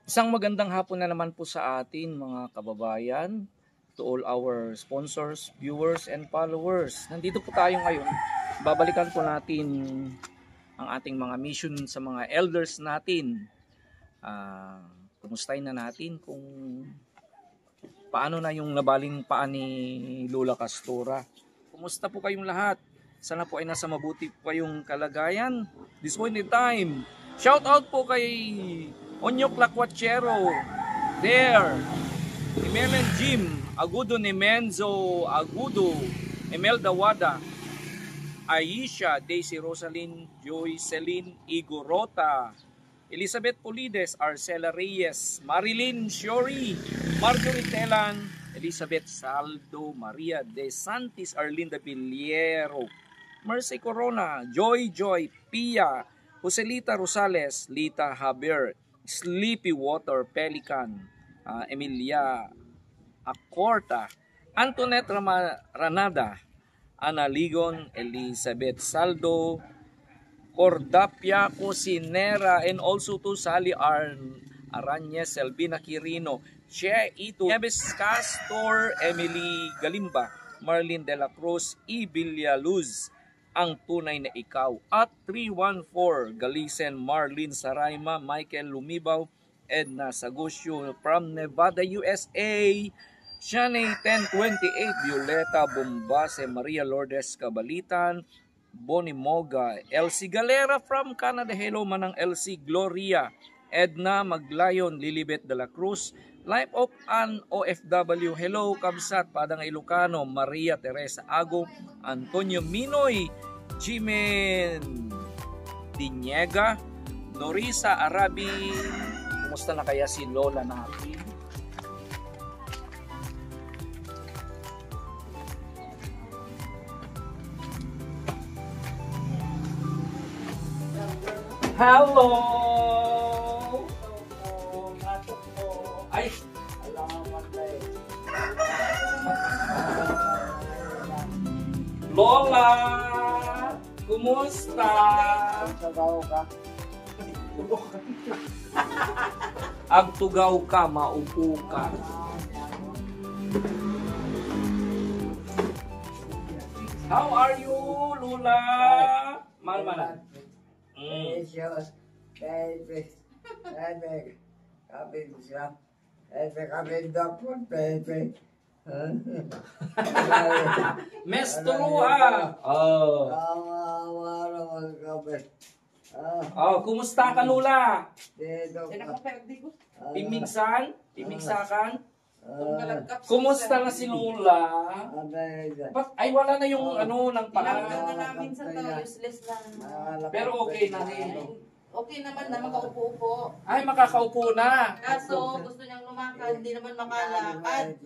Isang magandang hapon na naman po sa atin mga kababayan, to all our sponsors, viewers, and followers. Nandito po tayo ngayon. Babalikan po natin ang ating mga mission sa mga elders natin. Kumustahin na natin kung paano na yung nabaling paa ni Lola Castora. Kumusta po kayong lahat? Sana po ay nasa mabuti po kayong kalagayan. This point in time, shout out po kay Onyok Lacuachero, there, Emel and Jim, Agudo ni Menzo, Agudo, Emelda Wada, Aisha, Daisy Rosalyn, Joy Celine, Igorota, Elizabeth Polides, Arcela Reyes, Marilyn Shiori, Marjorie Telan, Elizabeth Saldo, Maria De Santis, Arlinda Villero, Mercy Corona, Joy, Pia, Joselita Rosales, Lita Haber, Sleepy Water, Pelican, Emilia Acorta, Antoinette Ranada, Ana Ligon, Elizabeth Saldo, Cordapia Cosinera, and also to Sally Arañez, Selvina Quirino, Che Ito, Neves Castor, Emily Galimba, Marlene De La Cruz, E. Villaluz, ang tunay na ikaw, at 314 Galisen, Marlene Saraima, Michael Lumibaw, Edna Sagusyo from Nevada, USA, Shane 1028, Violeta Bombase, Maria Lourdes Cabalitan, Bonnie Moga, Elsie Galera from Canada, hello manang Elsie, Gloria, Edna Maglayon, Lilibet De La Cruz, Life of an OFW, hello Kabsat, Padang Ilocano, Maria Teresa Ago, Antonio Minoy, Jimen Dinyega, Norisa Arabi. Kumusta na kaya si Lola natin? Hello! Ay! Lola! Kumusta? Ag tugaw ka, maupo ka. How are you, Lola? Mal-malan. Mestruha. Kumusta ka, Lola? Timigsan? Timigsakan? Kumusta na si Lola? Ay, wala na yung ng paa. Tinanggal na namin sa useless lang. Pero okay na rin. Okay naman na makaupo-upo. Ay, makakaupo na. Kaso gusto niyang lumakad, hindi naman makalakad.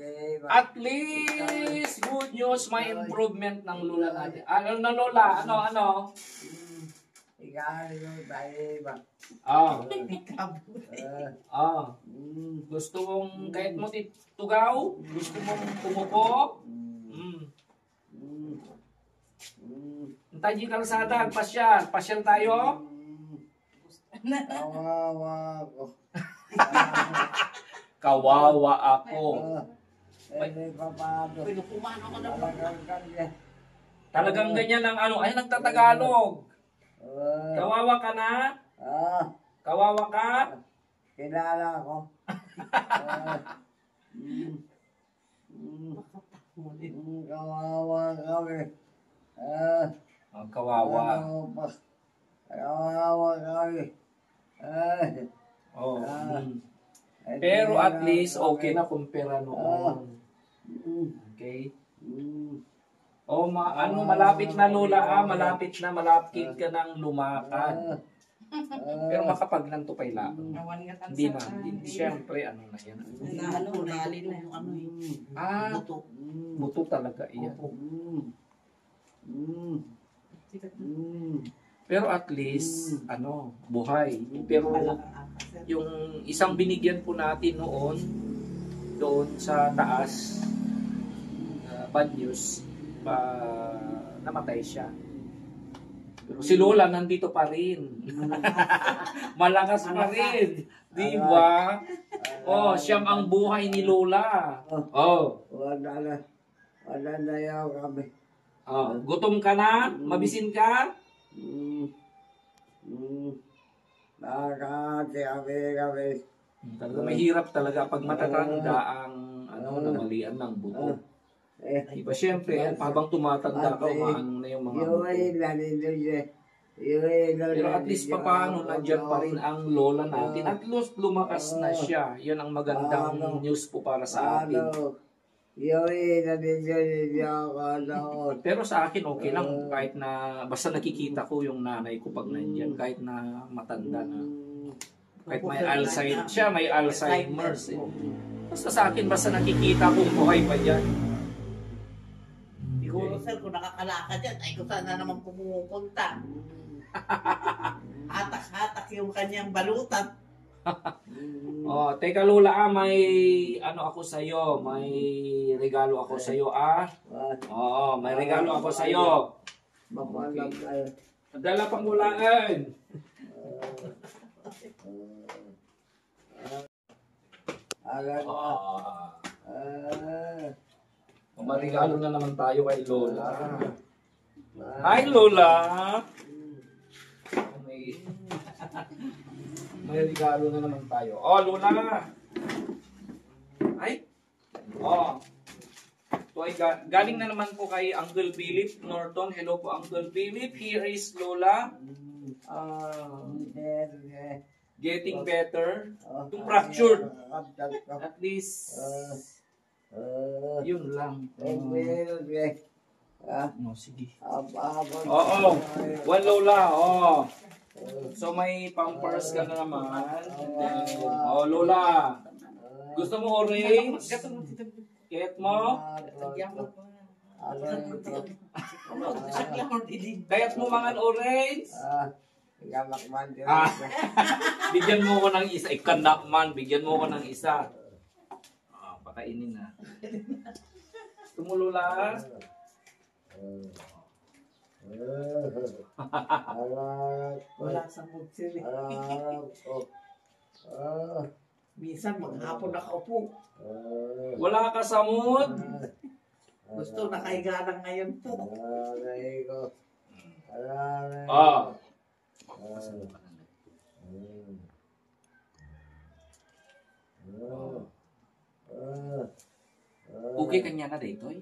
At least, good news, may improvement ng Lola natin. Ano na Lola? Ano? Gusto mong, kahit mo tugaw, gusto mong tumupo? Taji kalsada, pasyal tayo? Kawawa ako. Talagang ganyan ang ay nagtatagalog. Kawawa ka na? Kawawa ka? Kilala ko. Kawawa kami. Kawawa. Kawawa kami. Pero at least okay na kumpara noon. Okay? Malapit na Lola, malapit ka nang lumakad. Pero makapaglanto pa ila. Hindi na, siyempre na yan. Nalin na yung Buto talaga iyan. Pero at least, buhay. Pero yung isang binigyan po natin noon, doon sa taas, bad news, namatay siya. Pero si Lola nandito pa rin. Malakas pa rin. Di ba? Oh, siyang ang buhay ni Lola. Oh. Wala na yaw kami. Oh, gutom ka na? Mabisin ka? Nakakati kami. Talaga mahirap talaga pag matatanda ang namalian ng buto. Iba syempre, habang tumatanda ka, umaano na yung mga buto. Pero at least papaano, nandyan pa rin ang lola natin. At least lumakas na siya. Yan ang magandang news po para sa atin. Pero sa akin, okay lang. Kahit na, basta nakikita ko yung nanay ko pag nandyan. Kahit na matanda na. Kahit may Alzheimer. Siya may Alzheimer's. Basta sa akin, basta nakikita kong buhay pa dyan. Siguro sir, kung nakakalakad yan, ay kung saan na naman pumupunta. Hatak-hatak yung kanyang balutan. Oh, teka Lola, may ano ako sa iyo, may regalo ako sa iyo Oo, may regalo ako sa iyo. Okay. Dala pang ulaan. May regalo na naman tayo kay Lola. Hi Lola. May regalo na naman tayo. Oh, Lola! Ay! Oh. So, ay galing na naman po kay Uncle Philip Norton. Hello po, Uncle Philip. Here is Lola. Getting better. Yung fractured. At least, yun lang. No, sige. Oo. One Lola. Oh. So may pampers ka na naman. And then, oh Lola, gusto mo orange? Kayat mo? Kayat mo mga orange? Bigyan mo ko ng isa. Ikanak man, bigyan mo ko ng isa. Pakainin na. Gusto mo Lola? Wala sa mood sila. Minsan maghapon nakaupo. Wala ka sa mood? Gusto nakahiga lang ngayon po. Ah. Okay kanya na dito eh.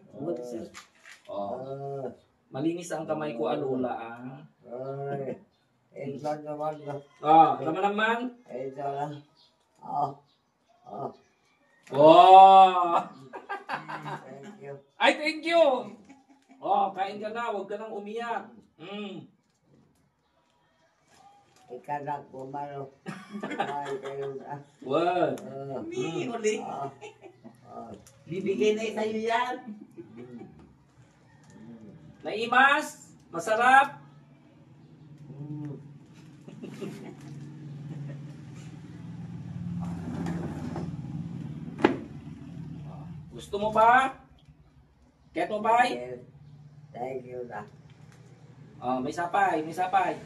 Oh. Malinis ang kamay ko, Lola. Tama naman. Oh! Ay, thank you! Oh, kain ka na. Huwag ka nang umiyak. Ikanak ko malo. What? Humingi uli. Bibigay na sa'yo yan. Naimas? Masarap? Gusto mo ba? Kaya mo ba? Thank you na. Oh, may sapay, may sapay.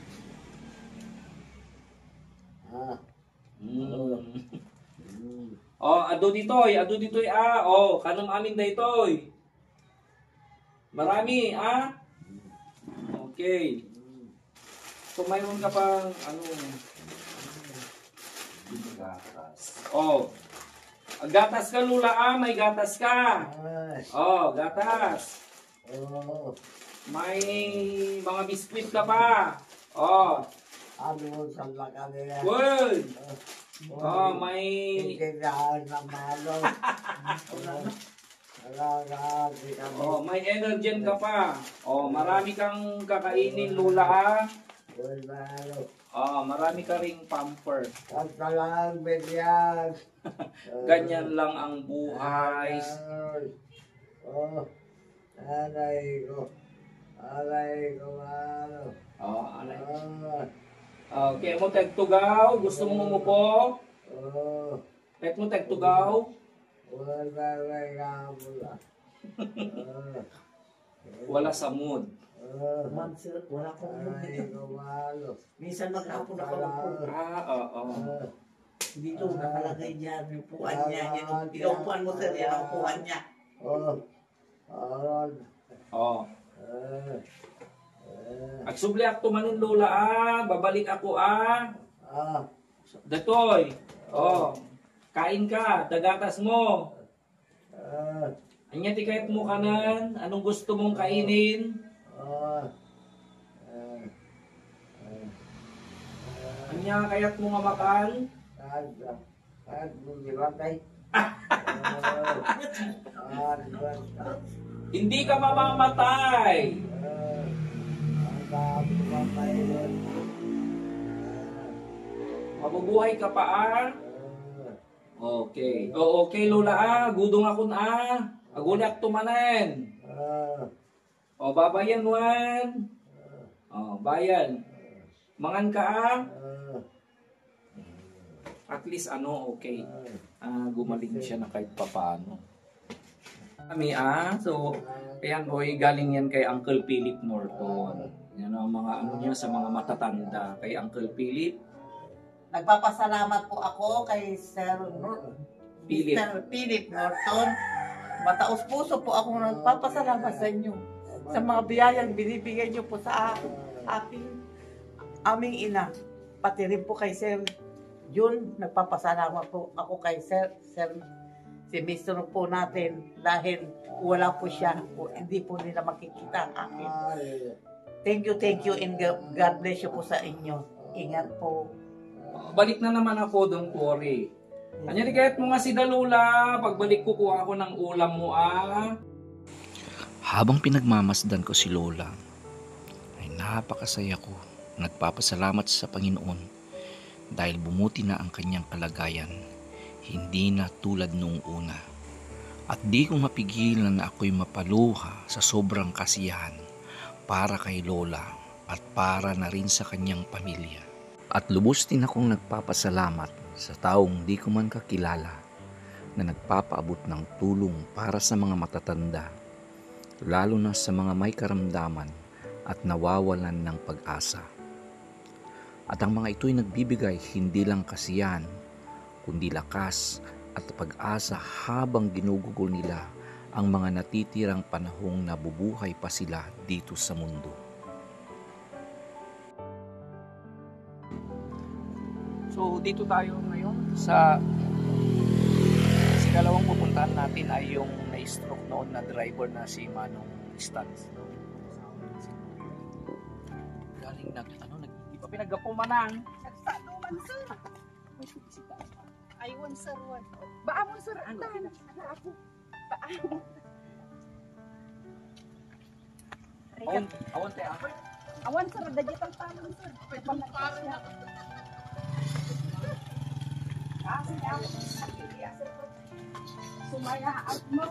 Oh, ado ditoy, Oh, kanang amin daytoy. Marami, Okay. So, mayroon ka pang, gatas. Oh. Gatas ka, Lula, May gatas ka. Oh, gatas. May mga biskwit ka pa. Oh. Good. Oh, may... Oh, may energen ka pa. Oh, marami kang kakainin, Lula, Oh, marami ka ring pamper. Ganyan lang ang buhay. Oh, alay. Okay, mo tagtugaw. Gusto mo umupo? Kahit mo tagtugaw? Wala sa mood. Man, sir, wala akong Ay, kumalo. Minsan maghapon ako upo. Oo. Dito, nakalagay dyan. Yung upuan niya. Yan, yung upuan mo, sir. Yan ang upuan niya. Oh. Agsubli ako manin lola babalik ako Datoy. Oh. Kain ka, dagatas mo. Anya ti kayat mo kanan, anong gusto mong kainin? Anya kayat mo nga makan? Hindi ka mamamatay. Mabubuhay ka pa Okay. Okay lola gudong akon agunak tumanen. Babayan wan. Bayan. Mangan ka At least okay. Gumaling siya na kahit papaano. Kami so ayan boy, galing yan kay Uncle Philip Norton. Yan ang mga niya sa mga matatanda kay Uncle Philip. Nagpapasalamat po ako kay Philip. Mr. Philip Norton. Mataos puso po ako nagpapasalamat sa inyo sa mga biyayang binibigay niyo po sa aming ina. Pati rin po kay Sir Jun, nagpapasalamat po ako kay Sir si Mr. po natin dahil wala po siya, hindi po nila makikita ang akin. Thank you and God bless you po sa inyo. Ingat po. Balik na naman ako doon, Cory. Anya kahit mo nga si Dalula, pagbalik ko kuha ako ng ulam mo Habang pinagmamasdan ko si Lola, ay napakasaya ko. Nagpapasalamat sa Panginoon dahil bumuti na ang kanyang kalagayan, hindi na tulad nung una. At di ko mapigilan na ako'y mapaluha sa sobrang kasiyahan para kay Lola at para na rin sa kanyang pamilya. At lubos din akong nagpapasalamat sa taong di ko man kakilala na nagpapaabot ng tulong para sa mga matatanda, lalo na sa mga may karamdaman at nawawalan ng pag-asa. At ang mga ito'y nagbibigay hindi lang kasiyahan, kundi lakas at pag-asa habang ginugugol nila ang mga natitirang panahong nabubuhay pa sila dito sa mundo. So dito tayo ngayon sa dalawang pupuntahan natin ay yung na-stroke noon na driver na si Manong Stans. Galing di pa pinagkapumanang. Nagsaluman sir. May bisita. Aywan sir wan. Baamon sir atan. Ako. Baamon. Awan tayo ako. Awan sir digital tanong sir. Pagpapare na. Kasi ako sir. Sumaya at mo.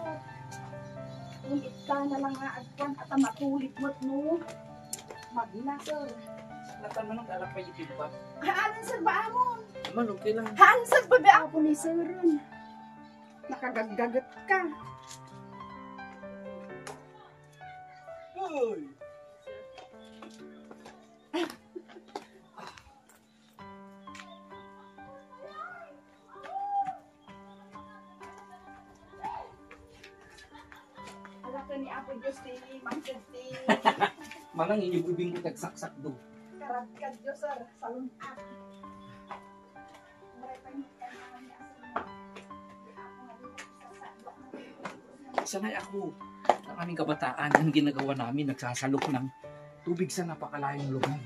Ngunit ka na lang aagkan at matulit mo't no. Magna sir. Natan man ang galak pa YouTube pa. Haanan sir baamon. Man, okay lang. Haan sir babi ako ni sir. Nakagagagat ka. Uy! Alaka ni Apo Diyos ni Mangkad ni Manang inibubing ko tagsaksak do. Karadkad Diyos sir. Salon at. Marepay mo ka naman niya Sanay ako. Ang aming kabataan, ang ginagawa namin, nagsasalok ng tubig sa napakalayong lugar.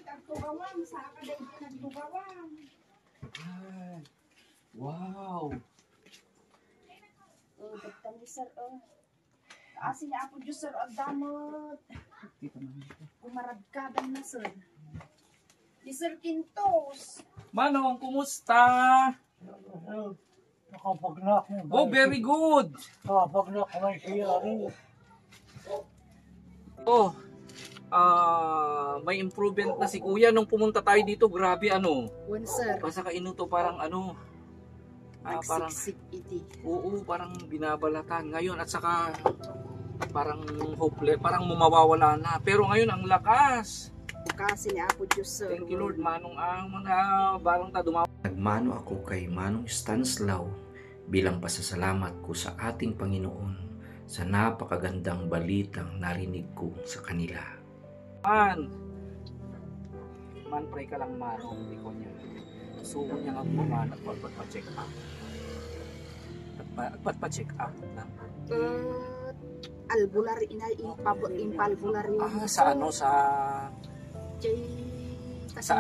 Nagtugawang sa akaday nagtugawang. Ay, wow! Dagtan ni sir Kasi niya ako Diyos sir ang damot. Dito naman. Kumaradkadan na sir. Di sir Quintos. Manong, kumusta? Nakapagnak mo. Oh, very good. Nakapagnak may siya rin. Oh, may improvement na si Kuya nung pumunta tayo dito. Grabe ano. One sir. Basta kainuto parang ano. Parang Nagsiksik iti. oo, parang binabalatan ngayon at saka parang hopeless, parang mawawala na. Pero ngayon ang lakas. Kasi ni Apo Diyos sir. Thank you Lord, manong ang mga barang ta dumawa. Nagmano ako kay Manong Stanislaw bilang pasasalamat ko sa ating Panginoon sa napakagandang balitang narinig ko sa kanila. Man, pray ka lang manong, hindi ko niya. Suko niya nga buman at pagpa-check up. Pagpa-check up lang. Albular ina impalbular yung Sa ano, sa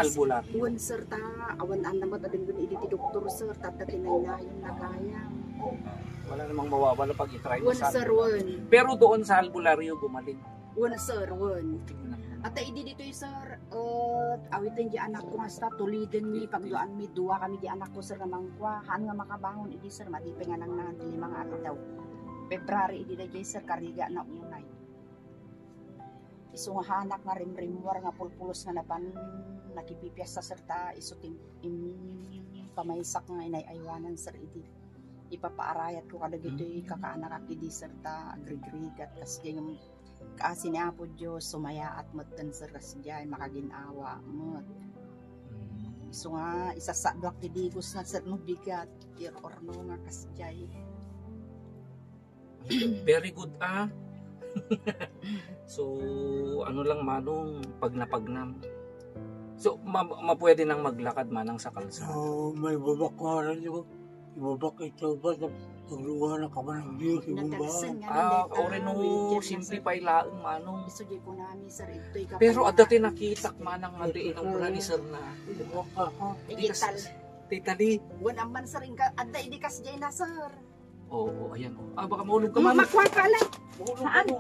albular. One sir ta awan an naman adin gun iditi doktor sir tatatin na yung nagaya. Wala namang mawawala pag i-try mo One sa sir albularyo. one. Pero doon sa albularyo gumaling. One sir one. At idi dito sir awitin di anak ko hasta tuliden mi pagduan mi duwa kami di anak ko sir namang kwa han nga makabangon idi sir matipe nga nang nangan 5 adlaw. February idi da sir kariga na unay. Iso nga hanak nga rimrimwar nga pulpulos nga napan nakipipiyas sa serta iso pamaysak nga inayaywanan sir idi ipapaarayat ko kada gitoy kakaanak akidi serta agrigrigat kasi yung kasi ni Apo Diyos sumaya at matan sir kasjay makaginawa mo iso nga isasadwak ti digos na sir no bigat ir orno nga kasjay. Very good So, ano lang manong pag napagnam. So, mapwede nang maglakad manang sa kalsada. May babakaran yun. Ibabak ito ba na pagluwa na ka ba ng Diyos? Natalsan nga Ore no, simplify laang manong. iso di ko nami sir ito'y Pero adati nakitak manang maliin ang brani sir na. Ibabak ka ha. digital Titali. wala man sir inka adda idi kasjay na sir. Oo, ayan. Baka maulog ka man. Makwa ka lang. Maulog ka Saan? mo.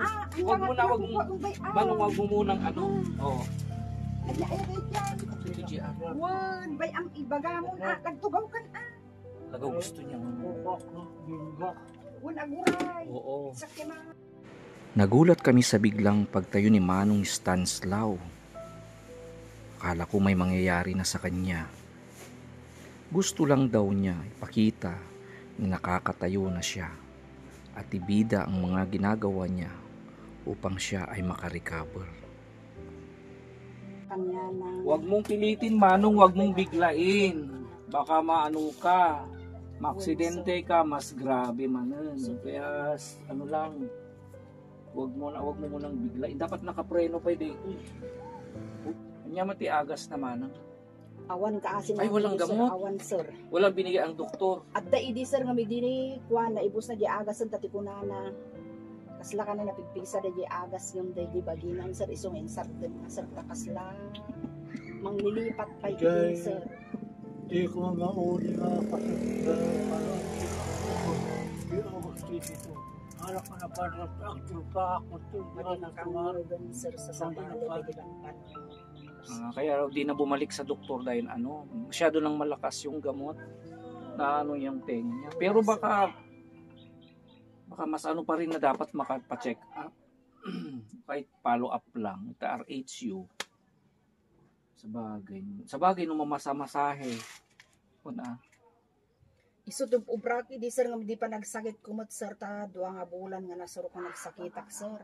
Wag mo na, wag mo. Manong wag mo munang ano. Oo. Wan, bay ang ibaga mo na. Nagtugaw ka na. Talaga gusto niya. Ibabak na. Ibabak. Wan, aguray. Oo. Sakya na. Nagulat kami sa biglang pagtayo ni Manong Stanislaw. Akala ko may mangyayari na sa kanya. Gusto lang daw niya ipakita na nakakatayo na siya at ibida ang mga ginagawa niya upang siya ay makarecover. Kanya na. Wag mong pilitin manong, wag mong biglain. Baka maano ka. Maaksidente ka, mas grabe manan. Kaya ano lang. Wag mo munang biglain. Dapat nakapreno pa din. Kanya mati agas na manang. Awan ka asin. Ay, walang gamot? Awan sir. Walang binigay ang doktor. At da idi sir nga may dini kuan na ibus na di agas ang tatikunana. Kasla ka na napigpigsa da di agas yung daily baginan sir isong insert din na sir kasla. Manglilipat pa Okay. sir. Di ko mauli na kasi di ako dito. Harap ka na parang actor pa ako. Maging kamugan sir sa sabali bagilan. Kaya di na bumalik sa doktor dahil ano, masyado nang malakas yung gamot na ano yung tenga niya. Pero baka mas ano pa rin na dapat makapacheck up. Kahit follow up lang, RHU. Sa bagay nung mamasa-masahe. Kuna. Iso dub ubraki di sir nga di pa nagsakit kumot sir ta duwa nga bulan nga nasuro ko nagsakitak sir.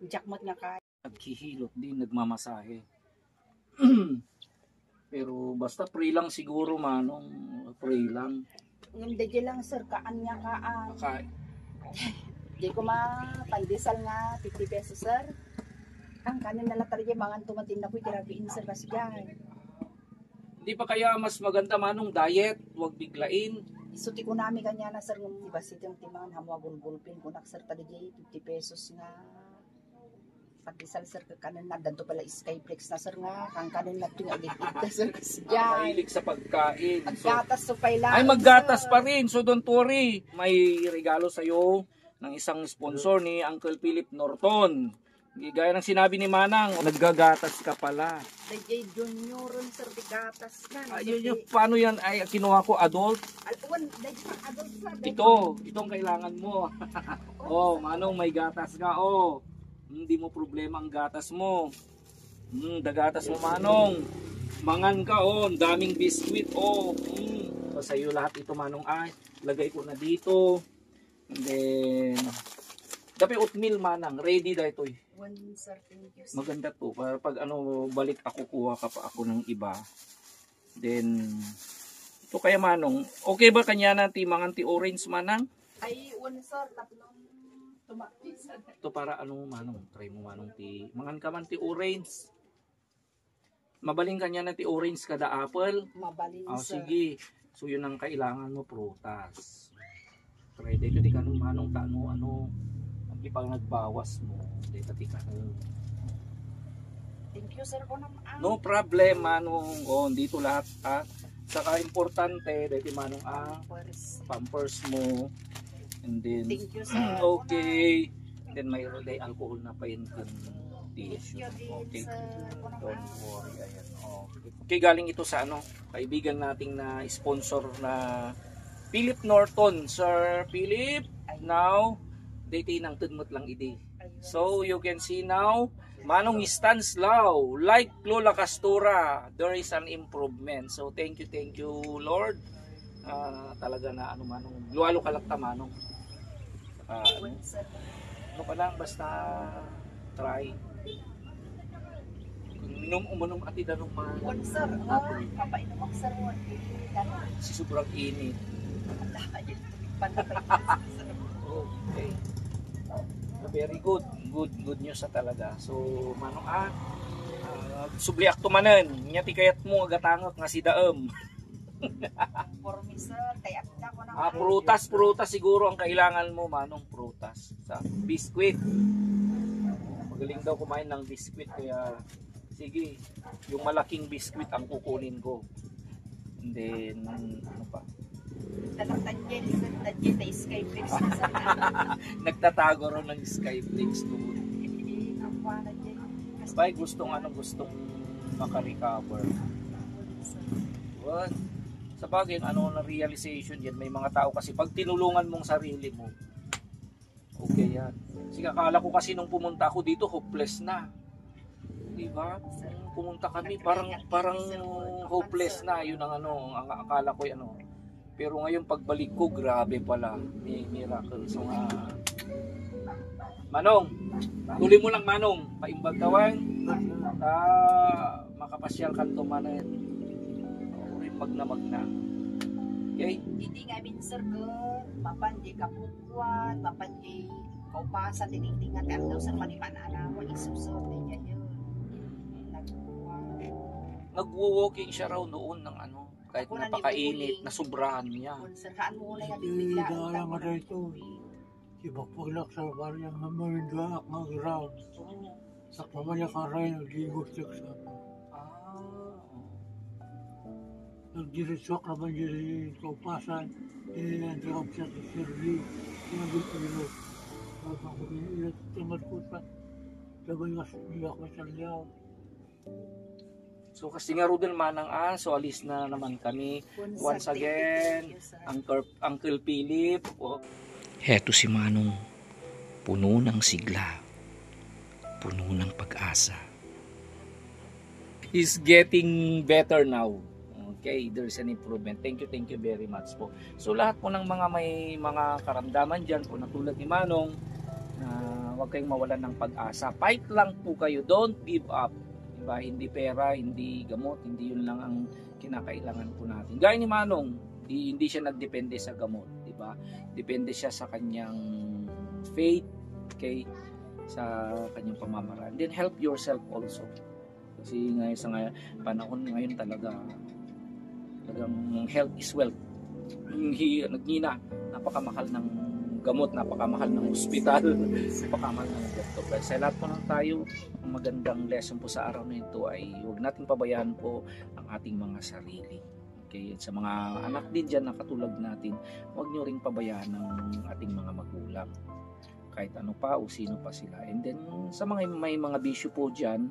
Jakmot nga kay. Nagkihilot din, nagmamasahe. Pero basta pray lang siguro manong, pray lang. Ngam de lang sir kaan nga kaan. Di ko pandesal nga 50 pesos sir. Ang kanin na latar diyan mangan tumatin na ko tirabiin sir kasi diyan. Hindi pa kaya mas maganda manong diet, huwag biglain. Isuti ko nami kanya na sir ngam diba sitong timangan hamwa bulbulpin ko nak sir ta diyan 50 pesos nga. Pandesal sir ka kanin na danto pala Skyflex na sir nga kang kanin na ting agit sir kasi diyan. Mahilig sa pagkain. Maggatas so pay lang. Ay, maggatas sir. pa rin. So don't worry. May regalo sa'yo ng isang sponsor ni Uncle Philip Norton. Gaya ng sinabi ni Manang, naggagatas ka pala. Dayjay junioron sir di gatas na. Ayun, paano yan? Ay, kinuha ko adult. Alwan, dayjay adult sir. Itong kailangan mo. Oh, Manong, may gatas ka. Oh, hindi mo problema ang gatas mo. Dagatas mo, Manong. Mangan ka, oh. Ang daming biskwit, oh. So, sa'yo lahat ito, Manong. Ay, lagay ko na dito. And then, dapat oatmeal, Manang. Ready na ito. One sir, thank you sir. Maganda to. Para pag balik ako, kuha ka pa ako ng iba. Then, ito kaya, Manong. Okay ba kanya na mangan ti orange, Manang? Ay, one sir, tatlong tumakis. Ito para Manong. Try mo, Manong, mangan ka man ti orange. Mabaling kanya na ti orange kada apple. Mabalin sir. Sige. So, yun ang kailangan mo, prutas. Try dito, di ka Manong, ano, ang ipang nagbawas mo. Dito, di ka Thank you sir ko naman. no problem, Manong. Oh, dito lahat, ha. Saka importante, dito, Manong, First. pampers mo. And then, Thank you sir. okay. Then, mayroon day alcohol na pa yun kung Thank tissue. you din Okay. sir ko Don't naman. worry. Ayan. Okay, galing ito sa kaibigan nating na sponsor na Philip Norton. Sir Philip, now, dito ng tudmot lang idi. So, you can see now, Manong Stanislao, like Lola Castura, there is an improvement. So, thank you, Lord. Talaga na, Manong, luwalo kalakta, Manong. One sir. Ano ka lang, basta try. Kung umunong ati danong One sir. Kapainom ako sir. One. si sobrang init. Okay. Very good. Good news sa talaga. So, Manong subliak tumanen. Nyati kayat mo agatangot nga si daem. For me sir, tayak na ko na. Prutas siguro ang kailangan mo, Manong, prutas. Sa biskwit. Magaling daw kumain ng biskwit kaya sige, yung malaking biskwit ang kukunin ko. And then, ano pa? Nagtatago ron ng Skyflakes doon. Sabay gustong makarecover. What? Sa bagay, na realization yan. May mga tao kasi pag tinulungan mong sarili mo, okay yan. Sige, akala ko kasi nung pumunta ako dito, hopeless na. Diba? Pumunta kami, parang hopeless na. Yun ang ang akala ko Pero ngayon pagbalik ko, grabe pala. May miracle. So Manong, tuloy mo lang, Manong. Paimbag kawan. Makapasyal ka tumanan. Magna. Okay? Hindi nga minsan ko, mapandi ka pukuan, mapandi kaupasan, dinigding at daw sa panimanana mo, isusot niya yun. Nagwo-walking siya raw noon ng kahit Ako na napakainit, ni nasubrahan niya. Sirhaan mo na nga Hindi bigla. dala nga dito. Ibapaglak sa baryang maminda at mag-round. Sa pamanya ka rin, nagligos siya sa nagdiriswak naman yung kaupasan. Nandirap siya sa sirli. Nagdipilo. Habang kumilat, tamad ko sa sabay nga siya ko sa liyaw. So kasi nga Rudel Manang so alis na naman kami. Once again, Uncle Philip. Heto si Manong, puno ng sigla, puno ng pag-asa. Is getting better now. Okay, there's an improvement. Thank you very much po. So lahat po ng may mga karamdaman dyan po na tulad ni Manong, huwag kayong mawalan ng pag-asa. Fight lang po kayo. Don't give up. Diba? Hindi pera, hindi gamot, hindi yun lang ang kinakailangan po natin. Gaya ni Manong, hindi siya nagdepende sa gamot. Diba? Depende siya sa kanyang faith, okay? Sa kanyang pamamaraan. Then help yourself also. Kasi ngayon sa panahon ngayon talagang health is wealth. Nagnina, napakamahal ng gamot, napakamahal ng ospital, napakamahal ng doktor. Pero sa lahat po ng tayo, ang magandang lesson po sa araw na ito ay huwag natin pabayaan po ang ating mga sarili. Okay? Sa mga anak din dyan na katulad natin, huwag nyo ring pabayaan ng ating mga magulang. kahit ano pa o sino pa sila. And then sa mga may mga bisyo po dyan,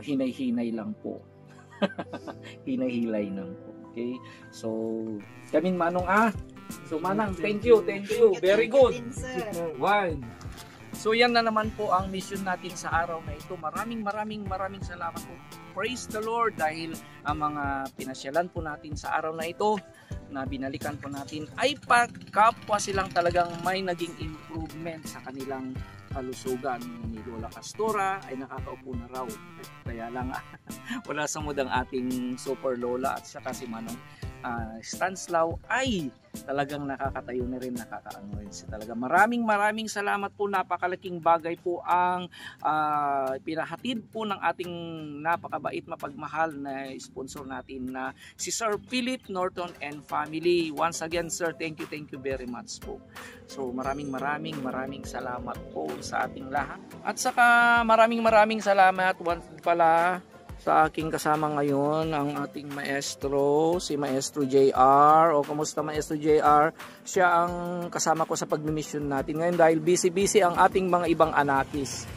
hinay-hinay lang po. Hinay-hilay lang po. Okay? So, kaming Manong So Manang, thank you. Very good. One. So yan na naman po ang mission natin sa araw na ito. Maraming salamat po. Praise the Lord dahil ang mga pinasyalan po natin sa araw na ito na binalikan po natin ay kapwa silang talagang may naging improvement sa kanilang kalusugan. Ni Lola Castora ay nakakaupo na raw. Kaya lang wala sa mood ang ating super lola at saka si Manong Stanislao ay talagang nakakatayo na rin, nakakaano rin siya talaga. Maraming salamat po. Napakalaking bagay po ang pinahatid po ng ating napakabait, mapagmahal na sponsor natin na si Sir Philip Norton and family. Once again, sir, thank you very much po. So maraming salamat po sa ating lahat. At saka maraming salamat once pala sa aking kasama ngayon, ang ating maestro, si Maestro JR. O kamusta Maestro JR? Siya ang kasama ko sa pagmimission natin ngayon dahil busy ang ating mga ibang anakis.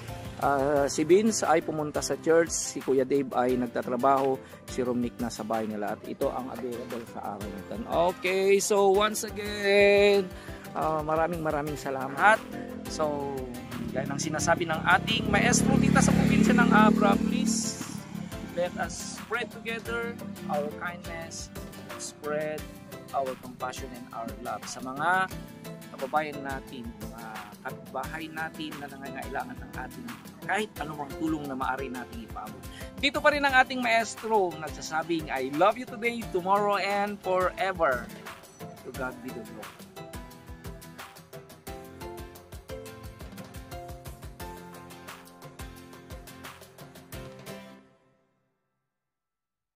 Si Vince ay pumunta sa church, si Kuya Dave ay nagtatrabaho, si Romnick nasa bahay nila at ito ang available sa araw nito. Okay, so once again, maraming salamat. So, gaya ng sinasabi ng ating maestro dito sa probinsya ng Abra, please let us spread together our kindness, spread our compassion and our love sa mga kababayan natin, mga kapitbahay natin na nangangailangan ng ating kahit anumang tulong na maaari natin ipaabot. Dito pa rin ang ating maestro nagsasabing, I love you today, tomorrow, and forever. To God be the glory.